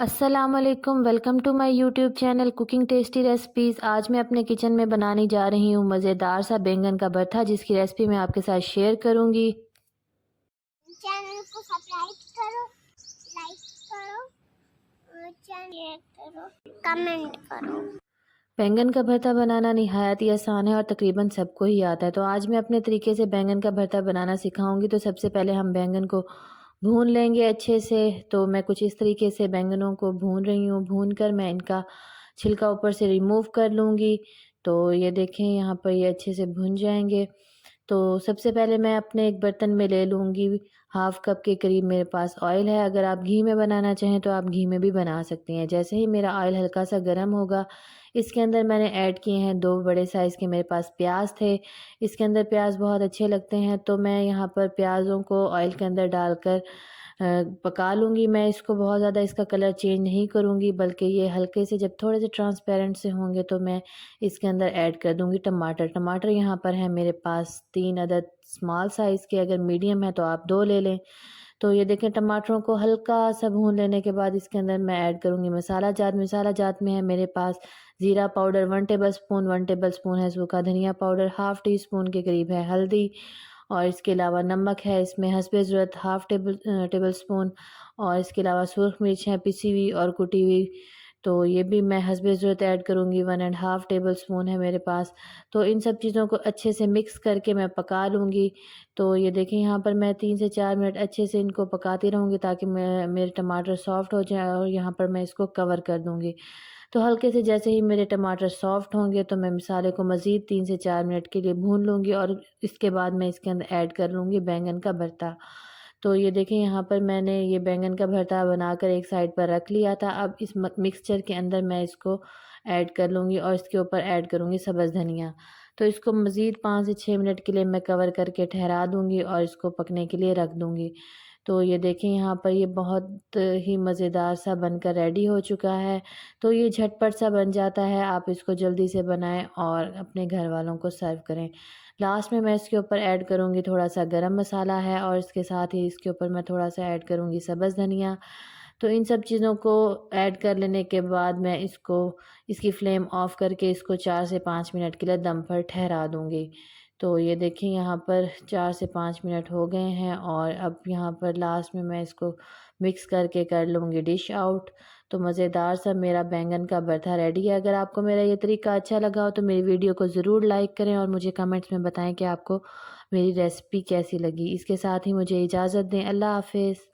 अस्सलामुअलैकुम, welcome to my YouTube channel cooking tasty recipes. आज मैं अपने किचन में बनाने जा रही हूँ मज़ेदार सा बैंगन का भरता, जिसकी रेसिपी मैं आपके साथ शेयर करूँगी। चैनल को सब्सक्राइब करो, लाइक करो और शेयर करो, कमेंट करो। बैंगन का भरता बनाना निहायत ही आसान है और तकरीबन सबको ही आता है। तो आज मैं अपने तरीके से बैंगन का भरता बनाना सिखाऊंगी। तो सबसे पहले हम बैंगन को भून लेंगे अच्छे से। तो मैं कुछ इस तरीके से बैंगनों को भून रही हूँ। भून कर मैं इनका छिलका ऊपर से रिमूव कर लूँगी। तो ये देखें, यहाँ पर ये अच्छे से भुन जाएंगे। तो सबसे पहले मैं अपने एक बर्तन में ले लूँगी, हाफ़ कप के करीब मेरे पास ऑयल है। अगर आप घी में बनाना चाहें तो आप घी में भी बना सकती हैं। जैसे ही मेरा ऑयल हल्का सा गर्म होगा, इसके अंदर मैंने ऐड किए हैं 2 बड़े साइज़ के मेरे पास प्याज थे। इसके अंदर प्याज बहुत अच्छे लगते हैं, तो मैं यहाँ पर प्याज़ों को ऑयल के अंदर डालकर पका लूँगी। मैं इसको बहुत ज़्यादा इसका कलर चेंज नहीं करूँगी, बल्कि ये हल्के से जब थोड़े से ट्रांसपेरेंट से होंगे तो मैं इसके अंदर ऐड कर दूँगी टमाटर। टमाटर यहाँ पर है मेरे पास 3 अदद स्मॉल साइज़ के, अगर मीडियम है तो आप 2 ले लें। तो ये देखें, टमाटरों को हल्का सा भून लेने के बाद इसके अंदर मैं ऐड करूँगी मसाला जात। मसाला जात में है मेरे पास ज़ीरा पाउडर 1 टेबलस्पून, 1 टेबलस्पून है सूखा धनिया पाउडर, हाफ़ टी स्पून के करीब है हल्दी, और इसके अलावा नमक है इसमें हस्बे ज़रूरत हाफ़ टेबल स्पून, और इसके अलावा सुरख मिर्च है पिसी हुई और कुटी हुई, तो ये भी मैं हस्बे ज़रूरत ऐड करूँगी। 1 एंड हाफ़ टेबल स्पून है मेरे पास। तो इन सब चीज़ों को अच्छे से मिक्स करके मैं पका लूँगी। तो ये देखें, यहाँ पर मैं 3 से 4 मिनट अच्छे से इनको पकाती रहूँगी ताकि मेरे टमाटर सॉफ्ट हो जाएँ, और यहाँ पर मैं इसको कवर कर दूँगी। तो हल्के से जैसे ही मेरे टमाटर सॉफ्ट होंगे तो मैं मसाले को मज़ीद 3 से 4 मिनट के लिए भून लूँगी, और इसके बाद मैं इसके अंदर ऐड कर लूँगी बैंगन का भरता। तो ये देखें, यहाँ पर मैंने ये बैंगन का भरता बनाकर एक साइड पर रख लिया था। अब इस मिक्सचर के अंदर मैं इसको ऐड कर लूँगी और इसके ऊपर ऐड करूँगी सब्ज़ धनिया। तो इसको मज़ीद 5 से 6 मिनट के लिए मैं कवर करके ठहरा दूँगी और इसको पकने के लिए रख दूँगी। तो ये देखें, यहाँ पर ये बहुत ही मज़ेदार सा बनकर रेडी हो चुका है। तो ये झटपट सा बन जाता है, आप इसको जल्दी से बनाएँ और अपने घर वालों को सर्व करें। लास्ट में मैं इसके ऊपर ऐड करूँगी थोड़ा-सा गरम मसाला है, और इसके साथ ही इसके ऊपर मैं थोड़ा-सा ऐड करूँगी सब्ज़ धनिया। तो इन सब चीज़ों को ऐड कर लेने के बाद मैं इसकी फ्लेम ऑफ़ करके इसको 4 से 5 मिनट के लिए दम पर ठहरा दूँगी। तो ये देखिए, यहाँ पर 4 से 5 मिनट हो गए हैं, और अब यहाँ पर लास्ट में मैं इसको मिक्स करके कर लूँगी डिश आउट। तो मज़ेदार सा मेरा बैंगन का भरता रेडी है। अगर आपको मेरा ये तरीका अच्छा लगा हो तो मेरी वीडियो को ज़रूर लाइक करें और मुझे कमेंट्स में बताएं कि आपको मेरी रेसिपी कैसी लगी। इसके साथ ही मुझे इजाज़त दें। अल्लाह हाफ़िज़।